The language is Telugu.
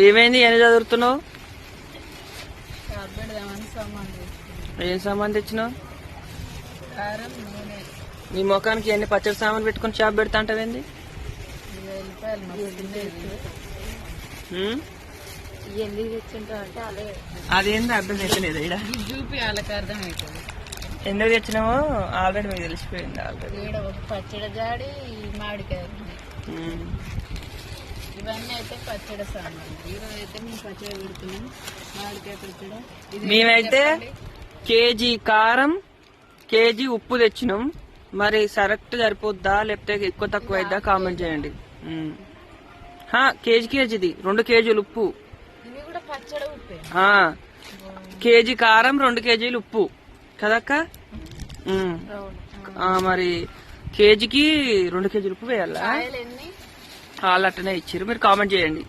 ఏమైంది? ఎన్ని చదువుతున్నావు? ఏం సామాన్ తెచ్చినావు? నీ ముఖానికి ఎన్ని పచ్చడి సామాన్ పెట్టుకుని షాప్ పెడతా అంటావేంది? అదేంది అర్థం తెచ్చలేదు ఇక్కడ చూపి వాళ్ళకి అర్థం అవుతుంది. ఎందుకు తెచ్చినావో ఆల్రెడీ మీకు తెలిసిపోయింది. ఆల్రెడీ పచ్చడి జాడి మామిడికాయ ఇవన్నీ అయితే పచ్చడి సామాన్. ఈరోజు అయితే మేము పచ్చడి పెడుతున్నాం, మామిడికాయ పచ్చడి. మేమైతే కేజీ కారం, కేజీ ఉప్పు తెచ్చినాం. మరి కరెక్ట్ సరిపోద్దా లేకపోతే ఎక్కువ తక్కువ అయిద్దా కామెంట్ చేయండి. కేజీది 2 కేజీలు ఉప్పు, ఇవి కూడా పచ్చడి ఉప్పే. కేజీ కారం 2 కేజీలు ఉప్పు కదక్క. మరి కేజీకి 2 కేజీలు ఉప్పు వేయాలా? వాళ్ళు అట్టనే ఇచ్చారు. మీరు కామెంట్ చేయండి.